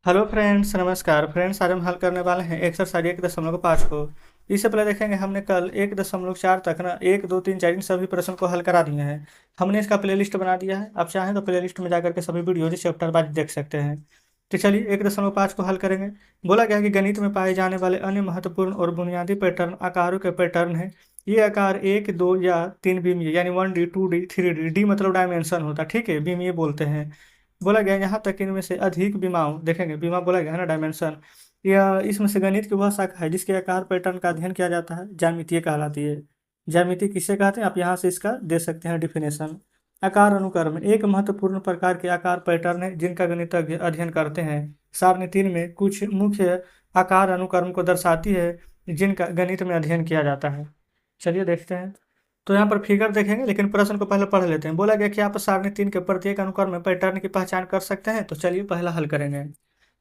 Hello friends, नमस्कार friends. आज हम हल करने वाले हैं एक्सरसाइज 1.5 को। इससे पहले देखेंगे हमने कल 1.4 तक ना 1, 2, 3, 4 इन सभी प्रश्न को हल करा दिए हैं। हमने इसका प्लेलिस्ट बना दिया है। आप चाहें तो प्लेलिस्ट में जाकर के सभी वीडियो चैप्टर वाइज देख सकते हैं। तो चलिए 1.5 को हल करेंगे। बोला गया है कि गणित में पाए जाने वाले अन्य महत्वपूर्ण और बुनियादी पैटर्न आकारों के पैटर्न हैं। ये आकार 1, 2 या 3 बीमीय यानी 1D 2D 3D, डी मतलब डायमेंशन होता है, ठीक है, बीमीय बोलते हैं। बोला गया यहाँ तक इनमें से अधिक विमाओं, देखेंगे विमा बोला गया है ना, डायमेंशन। या इसमें से गणित की वह शाखा है जिसके आकार पैटर्न का अध्ययन किया जाता है, ज्यामितीय कहलाती है। ज्यामिति किसे कहते हैं, आप यहाँ से इसका दे सकते हैं डिफिनेशन। आकार अनुक्रम एक महत्वपूर्ण प्रकार के आकार पैटर्न है जिनका गणितज्ञ अध्ययन करते हैं। सारणी 3 में कुछ मुख्य आकार अनुक्रम को दर्शाती है जिनका गणित में अध्ययन किया जाता है। चलिए देखते हैं। तो यहाँ पर फिगर देखेंगे, लेकिन प्रश्न को पहले पढ़ लेते हैं। बोला गया कि आप सारणी 3 के प्रत्येक अनुक्रम में पैटर्न की पहचान कर सकते हैं। तो चलिए पहला हल करेंगे।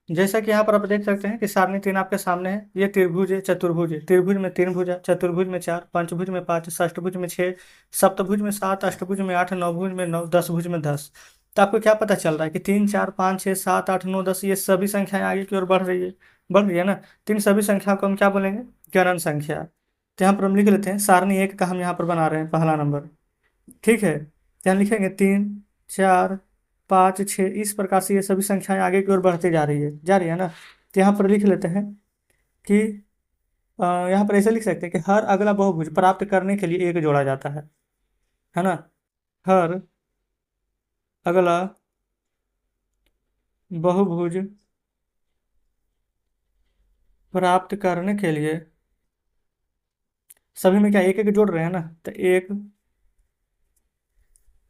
जैसा कि यहाँ पर आप देख सकते हैं कि सारणी 3 आपके सामने है। ये त्रिभुज है, चतुर्भुज है। त्रिभुज में 3 भुजा, चतुर्भुज में 4, पंचभुज में 5, षष्ठभुज में 6, सप्तभुज में 7, अष्टभुज में 8, नवभुज में 9, दसभुज में 10। तो आपको क्या पता चल रहा है कि 3, 4, 5, 6, 7, 8, 9, 10 ये सभी संख्याएं आगे की ओर बढ़ रही है ना। तो इन सभी संख्याओं को हम क्या बोलेंगे, गणन संख्या। तो यहाँ पर हम लिख लेते हैं सारणी 1 का हम यहाँ पर बना रहे हैं पहला नंबर, ठीक है। तो यहाँ लिखेंगे 3, 4, 5, 6, इस प्रकार से ये सभी संख्याएं आगे की ओर बढ़ते जा रही है ना। तो यहाँ पर लिख लेते हैं कि यहाँ पर ऐसे लिख सकते हैं कि हर अगला बहुभुज प्राप्त करने के लिए एक जोड़ा जाता है ना। हर अगला बहुभुज प्राप्त करने के लिए, सभी में क्या एक एक जोड़ रहे हैं ना, तो एक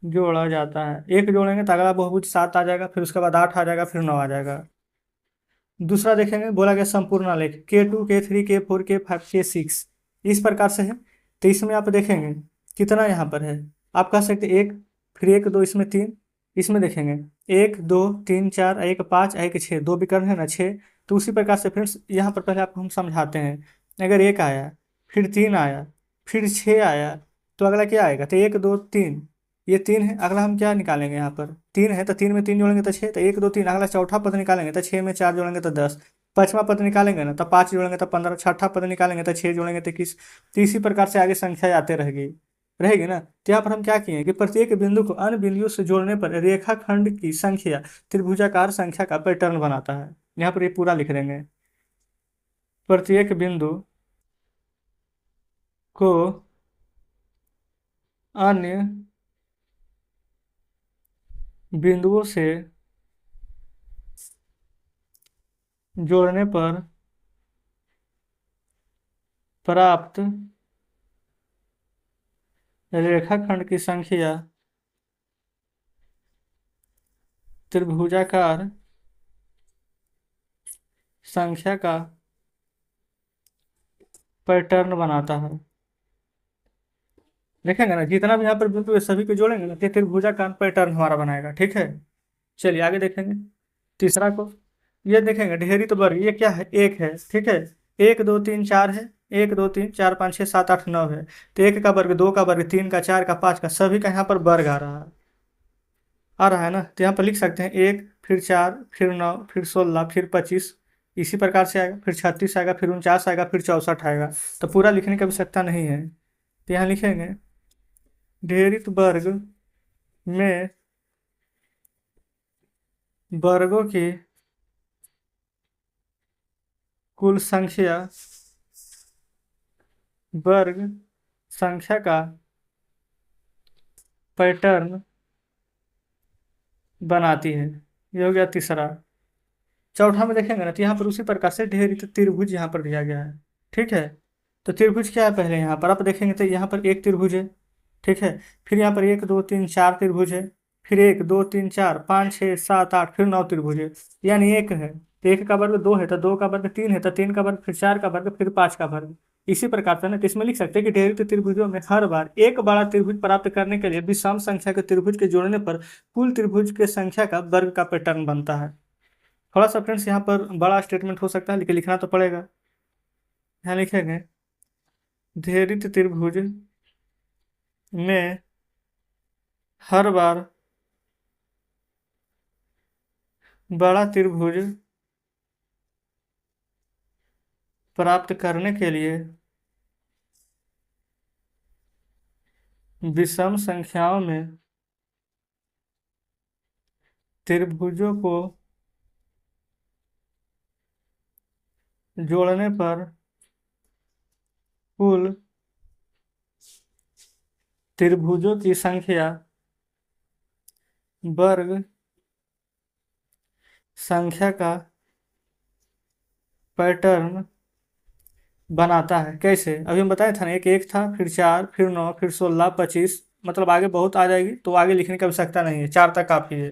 जोड़ा जाता है। एक जोड़ेंगे तो अगला बहुभुज 7 आ जाएगा, फिर उसके बाद 8 आ जाएगा, फिर 9 आ जाएगा। दूसरा देखेंगे, बोला गया संपूर्ण आलेख K2 K3 K4 K5 K6 इस प्रकार से है। तो इसमें आप देखेंगे कितना यहाँ पर है, आप कह सकते एक, फिर एक दो, इसमें तीन, इसमें देखेंगे 1, 2, 3, 4, एक 5, एक 6, दो विकर्ण है ना, 6। तो उसी प्रकार से फ्रेंड्स यहाँ पर पहले आपको हम समझाते हैं। अगर एक आया, फिर 3 आया, फिर 6 आया, तो अगला क्या आएगा, तो 1, 2, 3, ये 3 है। अगला हम क्या निकालेंगे, यहाँ पर 3 है तो 3 में 3 जोड़ेंगे तो 6, तो 1, 2, 3। अगला चौथा पद निकालेंगे तो 6 में 4 जोड़ेंगे तो 10। पांचवा पद निकालेंगे ना तो 5 जोड़ेंगे तो 15। छठा पद निकालेंगे तो 6 जोड़ेंगे तो 21। तो इसी प्रकार से आगे संख्या आते रहेगी ना। तो यहाँ पर हम क्या किए कि प्रत्येक बिंदु को अन्य बिंदुओं से जोड़ने पर रेखाखंड की संख्या त्रिभुजाकार संख्या का पैटर्न बनाता है। यहाँ पर ये पूरा लिख देंगे। प्रत्येक बिंदु को अन्य बिंदुओं से जोड़ने पर प्राप्त रेखाखंड की संख्या त्रिभुजाकार संख्या का पैटर्न बनाता है। देखेंगे ना, जितना भी यहाँ पर बिंदु है सभी को जोड़ेंगे ना तो त्रिभुजाकार पैटर्न हमारा बनाएगा, ठीक है। चलिए आगे देखेंगे तीसरा को। ये देखेंगे ढेरित वर्ग, ये क्या है, एक है, ठीक है। 1, 2, 3, 4 है। 1, 2, 3, 4, 5, 6, 7, 8, 9 है। तो एक का वर्ग, दो का वर्ग, तीन का, चार का, पांच का, सभी का यहाँ पर वर्ग आ रहा है ना। तो यहाँ पर लिख सकते हैं 1, फिर 4, फिर 9, फिर 16, फिर 25, इसी प्रकार से आएगा, फिर 36 आएगा, फिर 49 आएगा, फिर 64 आएगा। तो पूरा लिखने की आवश्यकता नहीं है। तो यहाँ लिखेंगे ढेरित वर्ग में वर्गों की कुल संख्या वर्ग संख्या का पैटर्न बनाती है। ये हो गया तीसरा। चौथा में देखेंगे ना तो यहाँ पर उसी प्रकार से ढेरित त्रिभुज यहाँ पर दिया गया है, ठीक है। तो त्रिभुज क्या है, पहले यहाँ पर आप देखेंगे तो यहाँ पर एक त्रिभुज है, ठीक है। फिर यहाँ पर 1, 2, 3, 4 त्रिभुज है। फिर 1, 2, 3, 4, 5, 6, 7, 8, फिर 9 त्रिभुज है। यानी एक है तो एक का वर्ग दो है, तो दो का वर्ग तीन है, तो तीन का वर्ग, फिर चार का वर्ग, फिर पांच का वर्ग। इसी प्रकार से ना, तो इसमें लिख सकते हैं कि ढेरित त्रिभुजों में हर बार एक बड़ा त्रिभुज प्राप्त करने के लिए विषम संख्या के त्रिभुज के जोड़ने पर कुल त्रिभुज के संख्या का वर्ग का पैटर्न बनता है। थोड़ा सा फ्रेंड्स यहाँ पर बड़ा स्टेटमेंट हो सकता है, लेकिन लिखना तो पड़ेगा। यहाँ लिखेंगे ढेरित त्रिभुज में हर बार बड़ा त्रिभुज प्राप्त करने के लिए विषम संख्याओं में त्रिभुजों को जोड़ने पर कुल त्रिभुजों की संख्या वर्ग संख्या का पैटर्न बनाता है। कैसे? अभी हम बताए थे ना, एक था, फिर 4, फिर 9, फिर 16, 25, मतलब आगे बहुत आ जाएगी तो आगे लिखने की आवश्यकता नहीं है, 4 तक काफी है।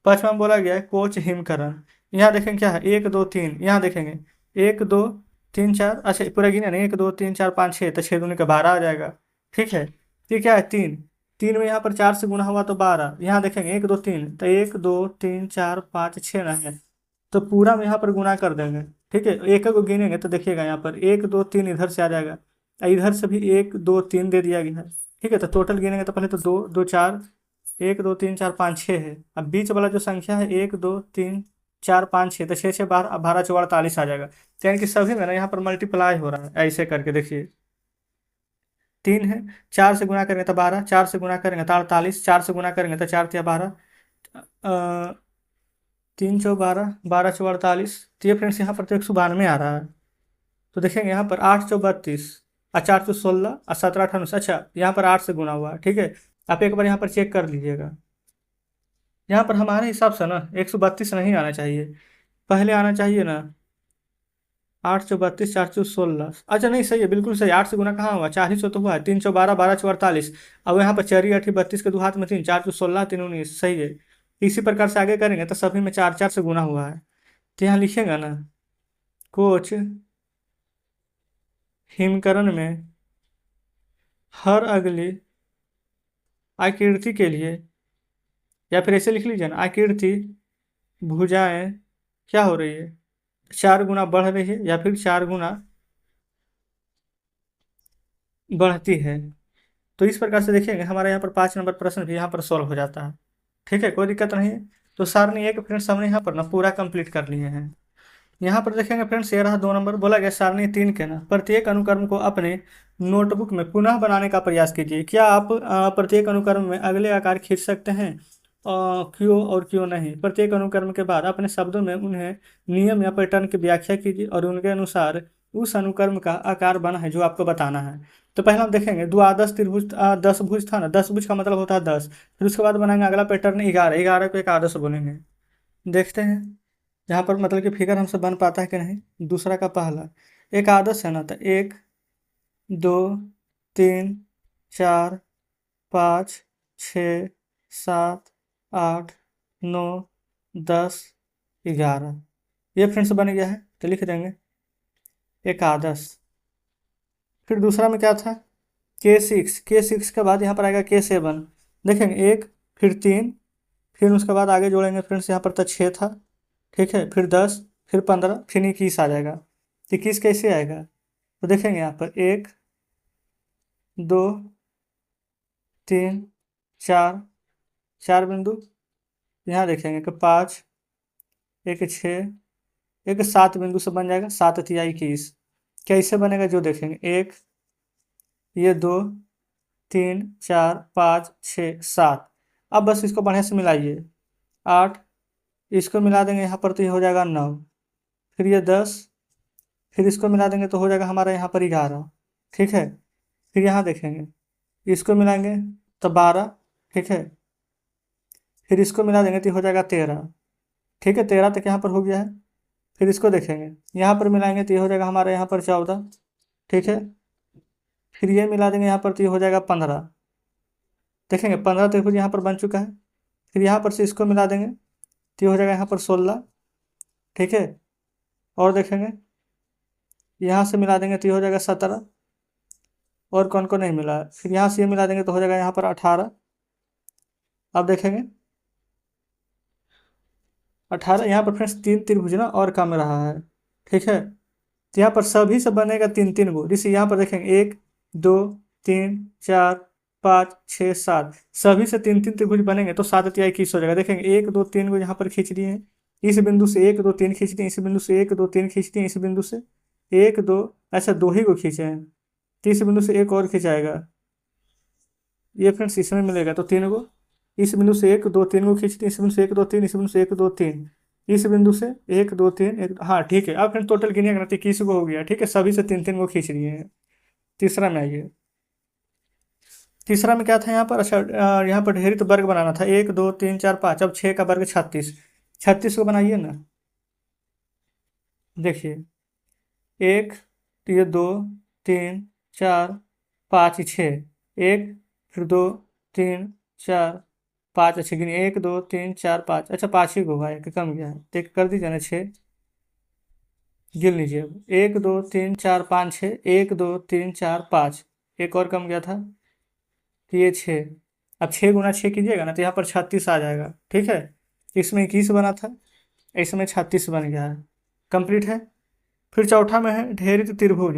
पांचवा में बोला गया है कोच हिमकरण। यहाँ देखेंगे क्या है, 1 2 3, यहाँ देखेंगे 1 2 3 4, अच्छा पूरा गिने नहीं, 1 2 3 4 5 6, तो 6 दूनी का 12 आ जाएगा। ठीक है, ये क्या है 3, 3 में यहाँ पर 4 से गुना हुआ तो 12, यहाँ देखेंगे 1 2 3, तो 1 2 3 4 5 6 ना है, तो पूरा में यहाँ पर गुना कर देंगे। ठीक है, एक को गिनेंगे तो देखिएगा यहाँ पर 1 2 3 इधर से आ जाएगा, इधर से भी 1 2 3 दे दिया गया है। ठीक है, तो टोटल गिनेंगे तो पहले तो 2 2 4, 1 2 3 4 5 6 है। अब बीच वाला जो संख्या है 1 2 3 4 5 6, तो 6 6 12, 12 4 48 आ जाएगा। तो यानी कि सभी में ना यहाँ पर मल्टीप्लाई हो रहा है, ऐसे करके देखिए। 3 है, 4 से गुना करेंगे तो 12, 4 से गुना करेंगे तो 48, 4 से गुना करेंगे तो 4 या 12, 3 चौ 12, 12 चौ 48, तो ये फ्रेंड्स यहाँ पर तो 192 आ रहा है। तो देखेंगे यहाँ पर 8 चौ 32, और 4 चौ 16, और 17 28, अच्छा यहाँ पर 8 से गुना हुआ है। ठीक है, आप एक बार यहाँ पर चेक कर लीजिएगा। यहाँ पर हमारे हिसाब से ना 132 नहीं आना चाहिए, पहले आना चाहिए ना 8 चौ 32, 4 चौ 16, अच्छा नहीं सही है, बिल्कुल सही, 8 से गुना कहाँ हुआ, 4 ही सौ तो हुआ है। 3 चौ 12, 12 चौ 48, अब यहाँ पर 4 8 32 के दो हाथ में 3, 4 चौ 16, 3 19, सही है। इसी प्रकार से आगे करेंगे तो सभी में 4 4 से गुना हुआ है, तो यहाँ लिखेगा ना कोच हिमकरण में हर अगली आकृति के लिए, या फिर ऐसे लिख लीजिए ना, आकृति भुजाएं क्या हो रही है, 4 गुना बढ़ रही है, या फिर 4 गुना बढ़ती है। तो इस प्रकार से देखेंगे हमारे यहाँ पर 5 नंबर प्रश्न भी यहाँ पर सॉल्व हो जाता है। ठीक है, कोई दिक्कत नहीं है। तो सारणी एक फ्रेंड्स हमने यहाँ पर ना पूरा कंप्लीट कर लिए हैं। यहाँ पर देखेंगे फ्रेंड्स, ये रहा 2 नंबर, बोला गया सारणी 3 के ना प्रत्येक अनुक्रम को अपने नोटबुक में पुनः बनाने का प्रयास कीजिए। क्या आप प्रत्येक अनुक्रम में अगले आकार खींच सकते हैं? क्यों और क्यों नहीं? प्रत्येक अनुक्रम के बाद अपने शब्दों में उन्हें नियम या पैटर्न की व्याख्या कीजिए और उनके अनुसार उस अनुक्रम का आकार बना है जो आपको बताना है। तो पहले हम देखेंगे द्वादश त्रिभुज, 10 भुज था ना, 10 भुज का मतलब होता है 10। फिर उसके बाद बनाएंगे अगला पैटर्न 11, 11 को एकादश बोलेंगे। देखते हैं यहाँ पर मतलब कि फिगर हमसे बन पाता है कि नहीं। दूसरा का पहला एकादश है ना, तो 1 2 3 4 5 6 7 8 9 10 11, ये फ्रेंड्स बन गया है, तो लिख देंगे एकादश। फिर दूसरा में क्या था K6, K6 के बाद यहाँ पर आएगा K7, देखेंगे 1, फिर 3, फिर उसके बाद आगे जोड़ेंगे फ्रेंड्स, यहाँ पर तो 6 था। ठीक है, फिर 10, फिर 15, फिर 21 आ जाएगा। 21 कैसे आएगा? तो देखेंगे यहाँ पर 1 2 3 4, 4 बिंदु, यहाँ देखेंगे कि 5, 1 6, 1 7 बिंदु से बन जाएगा, 7 तिया 21। कैसे बनेगा जो देखेंगे, 1, ये 2 3 4 5 6 7, अब बस इसको बढ़िया से मिलाइए, 8, इसको मिला देंगे यहाँ पर तो ये हो जाएगा 9, फिर ये 10, फिर इसको मिला देंगे तो हो जाएगा हमारा यहाँ पर 11। ठीक है, फिर यहाँ देखेंगे इसको मिलाएंगे तो 12। ठीक है, फिर इसको मिला देंगे तो हो जाएगा 13। ठीक है, 13 तक यहाँ पर हो गया है। फिर इसको देखेंगे, यहाँ पर मिलाएंगे तो ये हो जाएगा हमारे यहाँ पर 14। ठीक है, फिर ये मिला देंगे यहाँ पर तो ये हो जाएगा 15। देखेंगे 15 त्रिभुज यहाँ पर बन चुका है। फिर यहाँ पर से इसको मिला देंगे तो ये हो जाएगा यहाँ पर 16। ठीक है, और देखेंगे यहाँ से मिला देंगे तो ये हो जाएगा 17, और कौन को नहीं मिला है। फिर यहाँ से ये मिला देंगे तो हो जाएगा यहाँ पर 18। अब देखेंगे 18, यहाँ पर फ्रेंड्स 3 त्रिभुज ना और कम रहा है। ठीक है, तो यहाँ पर सभी से बनेगा 3 3 गो, जिसे यहाँ पर देखेंगे 1 2 3 4 5 6 7, सभी से 3 3 त्रिभुज बनेंगे तो 7 तिया 21 हो जाएगा। देखेंगे 1 2 3 को यहाँ पर खींच दिए हैं, इस बिंदु से 1 2 3 खींच दिए, इस बिंदु से 1 2 3 खींच दिए, इस बिंदु से एक दो, अच्छा दो ही को खींचे हैं, तीसरे बिंदु से एक और खिंचाएगा, ये फ्रेंड्स इसमें मिलेगा तो तीन को, इस बिंदु से एक दो तीन को खींचते, इस बिंदु से एक दो तीन, इस बिंदु से एक दो तीन, इस बिंदु से एक दो तीन एक, हाँ ठीक है। अब फ्रेंड्स टोटल गिनिए करना, 21 को हो गया, ठीक है, सभी से तीन तीन को खींच रही है। तीसरा में आइए, तीसरा में क्या था यहाँ पर, अच्छा यहाँ पर ढेरित वर्ग बनाना था, एक दो तीन चार पाँच, अब छः का वर्ग 36, 36 को बनाइए ना। देखिए एक, तो ये दो तीन चार पाँच छः, एक, फिर दो तीन चार पाँच, अच्छा गिनिए एक दो तीन चार पाँच, अच्छा पाँच ही को होगा, एक कम गया है तो एक कर दीजिए ना, छः। गिन लीजिए अब, एक दो तीन चार पाँच छः, एक दो तीन चार पाँच, एक और कम गया था तो ये छः। अब छः गुना छः कीजिएगा ना तो यहाँ पर 36 आ जाएगा, ठीक है। इसमें 21 बना था, इसमें 36 बन गया है, कंप्लीट है। फिर चौथा में है ढेरित त्रिभुज,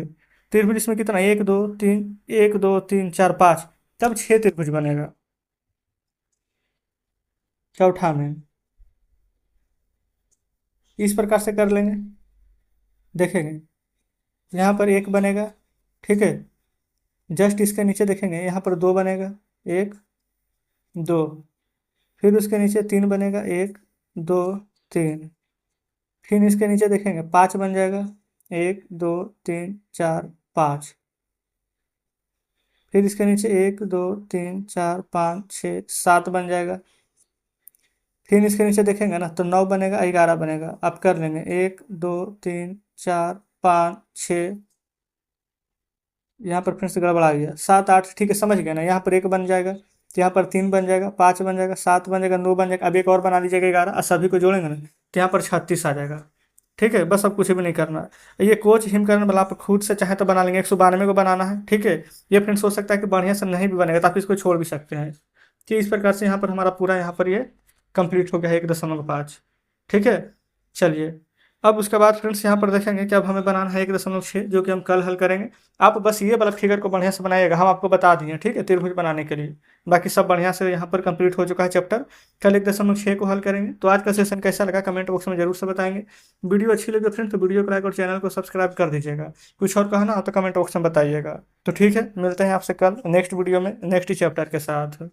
त्रिभुज इसमें कितना, एक दो तीन, एक दो तीन चार पाँच, तब 6 त्रिभुज बनेगा चौथा में। इस प्रकार से कर लेंगे, देखेंगे यहाँ पर एक बनेगा, ठीक है। जस्ट इसके नीचे देखेंगे यहाँ पर दो बनेगा, एक दो, फिर उसके नीचे तीन बनेगा, एक दो तीन, फिर इसके नीचे देखेंगे पाँच बन जाएगा, एक दो तीन चार पाँच, फिर इसके नीचे एक दो तीन चार पाँच छः सात बन जाएगा, फिर इसके नीचे देखेंगे ना तो नौ बनेगा, 11 बनेगा। अब कर लेंगे एक दो तीन चार पाँच छः, यहाँ पर फिर से गड़बड़ा गया, सात आठ, ठीक है समझ गए ना। यहाँ पर एक बन जाएगा तो यहाँ पर तीन बन जाएगा, पाँच बन जाएगा, सात बन जाएगा, नौ बन जाएगा, अब एक और बना लीजिएगा 11, और सभी को जोड़ेंगे ना तो यहाँ पर 36 आ जाएगा, ठीक है। बस अब कुछ भी नहीं करना। ये कोच हिमकरण वाला आप खुद से चाहे तो बना लेंगे, 192 को बनाना है, ठीक है। ये फ्रेंड्स हो सकता है कि बढ़िया से नहीं भी बनेगा तो आप इसको छोड़ भी सकते हैं, कि इस प्रकार से यहाँ पर हमारा पूरा यहाँ पर ये कंप्लीट हो गया है 1.5, ठीक है। चलिए अब उसके बाद फ्रेंड्स यहाँ पर देखेंगे कि अब हमें बनाना है 1.6, जो कि हम कल हल करेंगे। आप बस ये वाला फिगर को बढ़िया से बनाइएगा, हम आपको बता दिए, ठीक है, त्रिभुज बनाने के लिए। बाकी सब बढ़िया से यहाँ पर कंप्लीट हो चुका है चैप्टर। कल 1.6 को हल करेंगे। तो आज का सेशन कैसा लगा कमेंट बॉक्स में जरूर से बताएंगे। वीडियो अच्छी लगी फ्रेंड्स तो वीडियो को लाइक और चैनल को सब्सक्राइब कर दीजिएगा। कुछ और कहना हो तो कमेंट बॉक्स में बताइएगा। तो ठीक है, मिलते हैं आपसे कल नेक्स्ट वीडियो में नेक्स्ट चैप्टर के साथ।